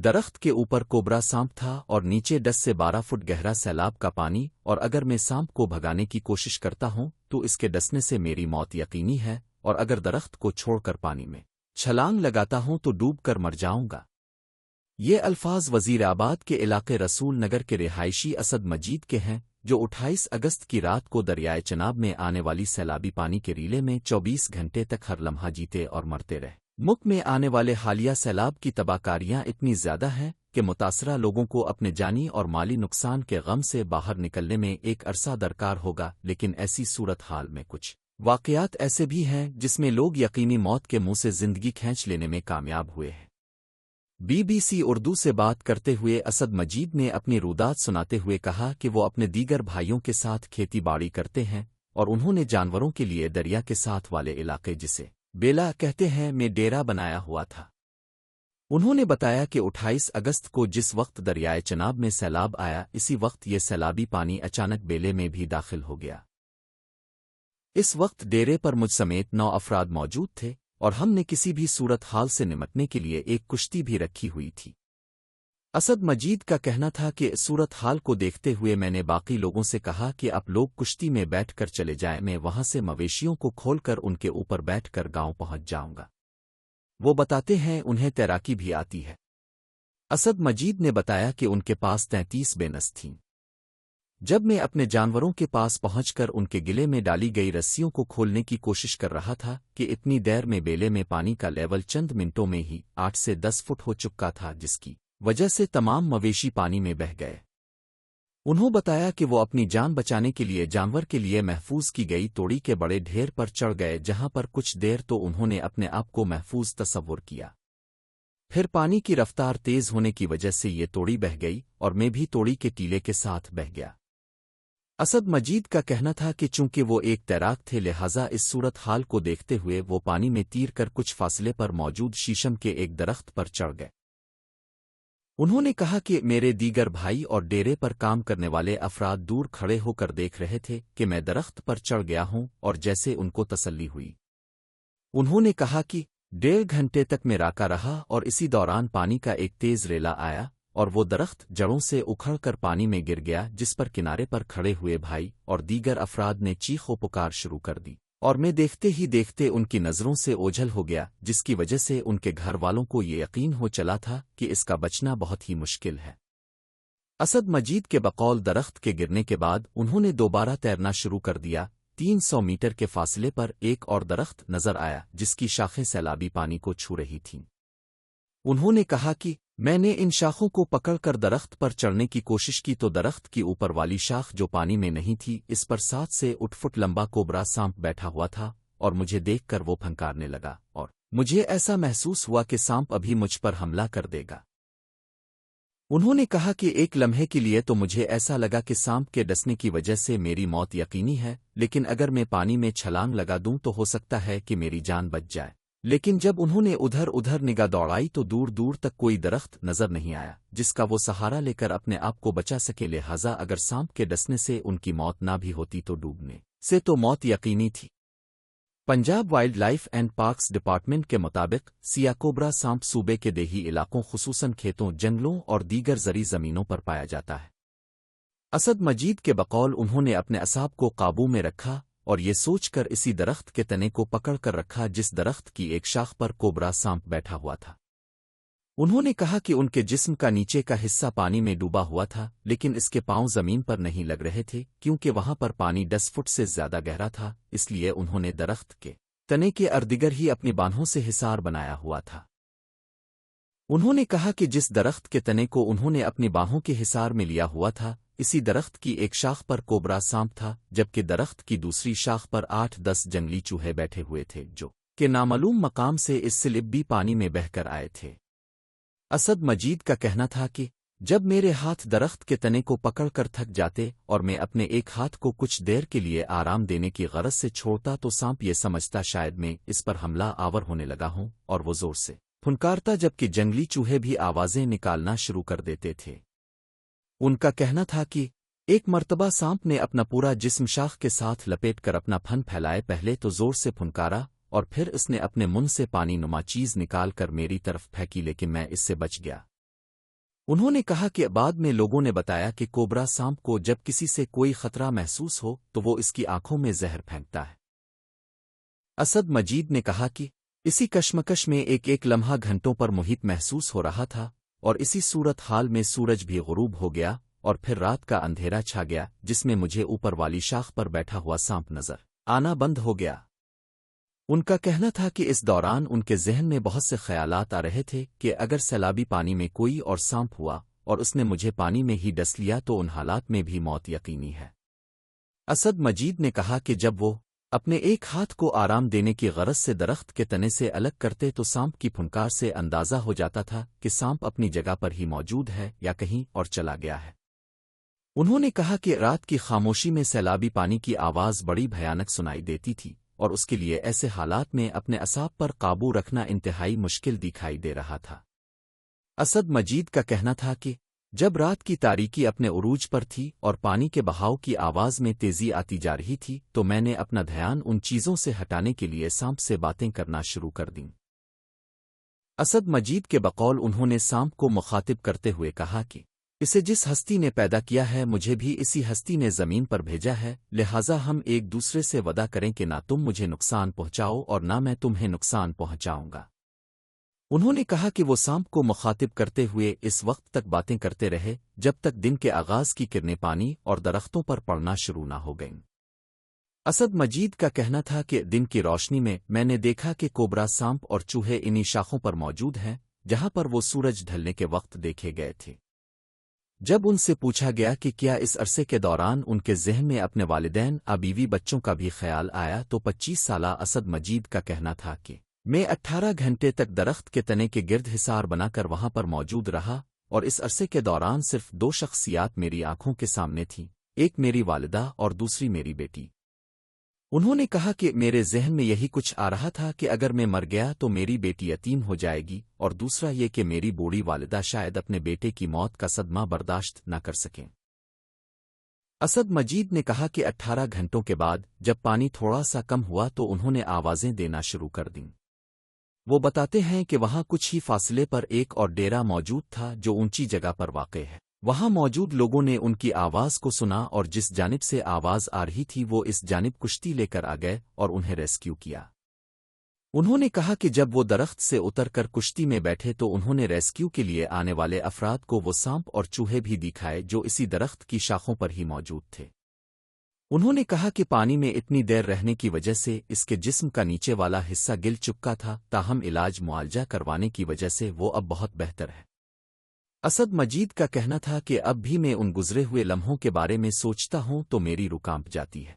درخت کے اوپر کوبرا سانپ تھا اور نیچے 10 سے 12 فٹ گہرا سیلاب کا پانی، اور اگر میں سانپ کو بھگانے کی کوشش کرتا ہوں تو اس کے ڈسنے سے میری موت یقینی ہے، اور اگر درخت کو چھوڑ کر پانی میں چھلانگ لگاتا ہوں تو ڈوب کر مر جاؤں گا۔ یہ الفاظ وزیر آباد کے علاقے رسول نگر کے رہائشی اسد مجید کے ہیں، جو 28 اگست کی رات کو دریائے چناب میں آنے والی سیلابی پانی کے ریلے میں 24 گھنٹے تک ہر لمحہ جیتے اور مرتے رہے۔ ملک میں آنے والے حالیہ سیلاب کی تباہ کاریاں اتنی زیادہ ہیں کہ متاثرہ لوگوں کو اپنے جانی اور مالی نقصان کے غم سے باہر نکلنے میں ایک عرصہ درکار ہوگا، لیکن ایسی صورتحال میں کچھ واقعات ایسے بھی ہیں جس میں لوگ یقینی موت کے منہ سے زندگی کھینچ لینے میں کامیاب ہوئے ہیں۔ BBC اردو سے بات کرتے ہوئے اسد مجید نے اپنی رودات سناتے ہوئے کہا کہ وہ اپنے دیگر بھائیوں کے ساتھ کھیتی باڑی کرتے ہیں اور انہوں نے جانوروں کے لیے دریا کے ساتھ والے علاقے جسے بیلا کہتے ہیں میں ڈیرا بنایا ہوا تھا۔ انہوں نے بتایا کہ 28 اگست کو جس وقت دریائے چناب میں سیلاب آیا، اسی وقت یہ سیلابی پانی اچانک بیلے میں بھی داخل ہو گیا۔ اس وقت ڈیرے پر مجھ سمیت 9 افراد موجود تھے اور ہم نے کسی بھی صورتحال سے نمٹنے کے لیے ایک کشتی بھی رکھی ہوئی تھی۔ اسد مجید کا کہنا تھا کہ صورتحال کو دیکھتے ہوئے میں نے باقی لوگوں سے کہا کہ آپ لوگ کشتی میں بیٹھ کر چلے جائیں، میں وہاں سے مویشیوں کو کھول کر ان کے اوپر بیٹھ کر گاؤں پہنچ جاؤں گا۔ وہ بتاتے ہیں انہیں تیراکی بھی آتی ہے۔ اسد مجید نے بتایا کہ ان کے پاس 33 بے نس تھیں۔ جب میں اپنے جانوروں کے پاس پہنچ کر ان کے گلے میں ڈالی گئی رسیوں کو کھولنے کی کوشش کر رہا تھا کہ اتنی دیر میں بیلے میں پانی کا لیول چند منٹوں میں ہی 8 سے 10 فٹ ہو چکا تھا، جس کی وجہ سے تمام مویشی پانی میں بہہ گئے۔ انہوں بتایا کہ وہ اپنی جان بچانے کے لیے جانور کے لیے محفوظ کی گئی توڑی کے بڑے ڈھیر پر چڑھ گئے، جہاں پر کچھ دیر تو انہوں نے اپنے آپ کو محفوظ تصور کیا۔ پھر پانی کی رفتار تیز ہونے کی وجہ سے یہ توڑی بہہ گئی اور میں بھی توڑی کے ٹیلے کے ساتھ بہہ گیا۔ اسد مجید کا کہنا تھا کہ چونکہ وہ ایک تیراک تھے، لہٰذا اس صورتحال کو دیکھتے ہوئے وہ پانی میں تیر کر کچھ فاصلے پر موجود شیشم کے ایک درخت پر چڑھ گئے۔ انہوں نے کہا کہ میرے دیگر بھائی اور ڈیرے پر کام کرنے والے افراد دور کھڑے ہو کر دیکھ رہے تھے کہ میں درخت پر چڑھ گیا ہوں، اور جیسے ان کو تسلی ہوئی، انہوں نے کہا کہ 1.5 گھنٹے تک میں راکا رہا اور اسی دوران پانی کا ایک تیز ریلا آیا اور وہ درخت جڑوں سے اکھڑ کر پانی میں گر گیا، جس پر کنارے پر کھڑے ہوئے بھائی اور دیگر افراد نے چیخ و پکار شروع کر دی، اور میں دیکھتے ہی دیکھتے ان کی نظروں سے اوجھل ہو گیا، جس کی وجہ سے ان کے گھر والوں کو یہ یقین ہو چلا تھا کہ اس کا بچنا بہت ہی مشکل ہے۔ اسد مجید کے بقول درخت کے گرنے کے بعد انہوں نے دوبارہ تیرنا شروع کر دیا۔ 300 میٹر کے فاصلے پر ایک اور درخت نظر آیا جس کی شاخیں سیلابی پانی کو چھو رہی تھیں۔ انہوں نے کہا کہ میں نے ان شاخوں کو پکڑ کر درخت پر چڑھنے کی کوشش کی تو درخت کی اوپر والی شاخ جو پانی میں نہیں تھی، اس پر 7 سے 8 فٹ لمبا کوبرا سانپ بیٹھا ہوا تھا، اور مجھے دیکھ کر وہ پھنکارنے لگا اور مجھے ایسا محسوس ہوا کہ سانپ ابھی مجھ پر حملہ کر دے گا۔ انہوں نے کہا کہ ایک لمحے کے لیے تو مجھے ایسا لگا کہ سانپ کے ڈسنے کی وجہ سے میری موت یقینی ہے، لیکن اگر میں پانی میں چھلانگ لگا دوں تو ہو سکتا ہے کہ میری جان بچ جائے۔ لیکن جب انہوں نے ادھر نگاہ دوڑائی تو دور دور تک کوئی درخت نظر نہیں آیا جس کا وہ سہارا لے کر اپنے آپ کو بچا سکے، لہٰذا اگر سانپ کے ڈسنے سے ان کی موت نہ بھی ہوتی تو ڈوبنے سے تو موت یقینی تھی۔ Punjab wildlife and parks department کے مطابق سیاہ کوبرا سانپ صوبے کے دیہی علاقوں خصوصاً کھیتوں، جنگلوں اور دیگر زرعی زمینوں پر پایا جاتا ہے۔ اسد مجید کے بقول انہوں نے اپنے اعصاب کو قابو میں رکھا اور یہ سوچ کر اسی درخت کے تنے کو پکڑ کر رکھا جس درخت کی ایک شاخ پر کوبرا سانپ بیٹھا ہوا تھا۔ انہوں نے کہا کہ ان کے جسم کا نیچے کا حصہ پانی میں ڈوبا ہوا تھا، لیکن اس کے پاؤں زمین پر نہیں لگ رہے تھے کیونکہ وہاں پر پانی 10 فٹ سے زیادہ گہرا تھا، اس لیے انہوں نے درخت کے تنے کے اردگرد ہی اپنی بانہوں سے حصار بنایا ہوا تھا۔ انہوں نے کہا کہ جس درخت کے تنے کو انہوں نے اپنی باہوں کے حصار میں لیا ہوا تھا، اسی درخت کی ایک شاخ پر کوبرا سانپ تھا، جبکہ درخت کی دوسری شاخ پر 8-10 جنگلی چوہے بیٹھے ہوئے تھے جو کہ نامعلوم مقام سے اس سلب بھی پانی میں بہہ کر آئے تھے۔ اسد مجید کا کہنا تھا کہ جب میرے ہاتھ درخت کے تنے کو پکڑ کر تھک جاتے اور میں اپنے ایک ہاتھ کو کچھ دیر کے لیے آرام دینے کی غرض سے چھوڑتا تو سانپ یہ سمجھتا شاید میں اس پر حملہ آور ہونے لگا ہوں، اور وہ زور سے پھنکارتا، جبکہ جنگلی چوہے بھی آوازیں نکالنا شروع کر دیتے تھے۔ ان کا کہنا تھا کہ ایک مرتبہ سانپ نے اپنا پورا جسم شاخ کے ساتھ لپیٹ کر اپنا پھن پھیلائے پہلے تو زور سے پھنکارا اور پھر اس نے اپنے منہ سے پانی نما چیز نکال کر میری طرف پھینکی، لیکن میں اس سے بچ گیا۔ انہوں نے کہا کہ بعد میں لوگوں نے بتایا کہ کوبرا سانپ کو جب کسی سے کوئی خطرہ محسوس ہو تو وہ اس کی آنکھوں میں زہر پھینکتا ہے۔ اسد مجید نے کہا کہ اسی کشمکش میں ایک لمحہ گھنٹوں پر محیط محسوس ہو رہا تھا، اور اسی صورت حال میں سورج بھی غروب ہو گیا اور پھر رات کا اندھیرا چھا گیا، جس میں مجھے اوپر والی شاخ پر بیٹھا ہوا سانپ نظر آنا بند ہو گیا۔ ان کا کہنا تھا کہ اس دوران ان کے ذہن میں بہت سے خیالات آ رہے تھے کہ اگر سیلابی پانی میں کوئی اور سانپ ہوا اور اس نے مجھے پانی میں ہی ڈس لیا تو ان حالات میں بھی موت یقینی ہے۔ اسد مجید نے کہا کہ جب وہ اپنے ایک ہاتھ کو آرام دینے کی غرض سے درخت کے تنے سے الگ کرتے تو سانپ کی پھنکار سے اندازہ ہو جاتا تھا کہ سانپ اپنی جگہ پر ہی موجود ہے یا کہیں اور چلا گیا ہے۔ انہوں نے کہا کہ رات کی خاموشی میں سیلابی پانی کی آواز بڑی بھیانک سنائی دیتی تھی، اور اس کے لیے ایسے حالات میں اپنے اعصاب پر قابو رکھنا انتہائی مشکل دکھائی دے رہا تھا۔ اسد مجید کا کہنا تھا کہ جب رات کی تاریکی اپنے عروج پر تھی اور پانی کے بہاؤ کی آواز میں تیزی آتی جا رہی تھی تو میں نے اپنا دھیان ان چیزوں سے ہٹانے کے لیے سانپ سے باتیں کرنا شروع کر دیں۔ اسد مجید کے بقول انہوں نے سانپ کو مخاطب کرتے ہوئے کہا کہ اسے جس ہستی نے پیدا کیا ہے مجھے بھی اسی ہستی نے زمین پر بھیجا ہے، لہٰذا ہم ایک دوسرے سے وعدہ کریں کہ نہ تم مجھے نقصان پہنچاؤ اور نہ میں تمہیں نقصان پہنچاؤں گا۔ انہوں نے کہا کہ وہ سانپ کو مخاطب کرتے ہوئے اس وقت تک باتیں کرتے رہے جب تک دن کے آغاز کی کرنیں پانی اور درختوں پر پڑنا شروع نہ ہو گئیں۔ اسد مجید کا کہنا تھا کہ دن کی روشنی میں نے دیکھا کہ کوبرا سانپ اور چوہے انہی شاخوں پر موجود ہیں جہاں پر وہ سورج ڈھلنے کے وقت دیکھے گئے تھے۔ جب ان سے پوچھا گیا کہ کیا اس عرصے کے دوران ان کے ذہن میں اپنے والدین بیوی بچوں کا بھی خیال آیا تو 25 سالہ اسد مجید کا کہنا تھا کہ میں 18 گھنٹے تک درخت کے تنے کے گرد حصار بنا کر وہاں پر موجود رہا، اور اس عرصے کے دوران صرف 2 شخصیات میری آنکھوں کے سامنے تھیں، ایک میری والدہ اور دوسری میری بیٹی۔ انہوں نے کہا کہ میرے ذہن میں یہی کچھ آ رہا تھا کہ اگر میں مر گیا تو میری بیٹی یتیم ہو جائے گی، اور دوسرا یہ کہ میری بوڑھی والدہ شاید اپنے بیٹے کی موت کا صدمہ برداشت نہ کر سکیں۔ اسد مجید نے کہا کہ 18 گھنٹوں کے بعد جب پانی تھوڑا سا کم ہوا تو انہوں نے آوازیں دینا شروع کر دیں۔ وہ بتاتے ہیں کہ وہاں کچھ ہی فاصلے پر ایک اور ڈیرا موجود تھا جو اونچی جگہ پر واقع ہے۔ وہاں موجود لوگوں نے ان کی آواز کو سنا اور جس جانب سے آواز آ رہی تھی وہ اس جانب کشتی لے کر آ گئے اور انہیں ریسکیو کیا۔ انہوں نے کہا کہ جب وہ درخت سے اتر کر کشتی میں بیٹھے تو انہوں نے ریسکیو کے لیے آنے والے افراد کو وہ سانپ اور چوہے بھی دکھائے جو اسی درخت کی شاخوں پر ہی موجود تھے۔ انہوں نے کہا کہ پانی میں اتنی دیر رہنے کی وجہ سے اس کے جسم کا نیچے والا حصہ گل چکا تھا، تاہم علاج معالجہ کروانے کی وجہ سے وہ اب بہت بہتر ہے۔ اسد مجید کا کہنا تھا کہ اب بھی میں ان گزرے ہوئے لمحوں کے بارے میں سوچتا ہوں تو میری روح کانپ جاتی ہے۔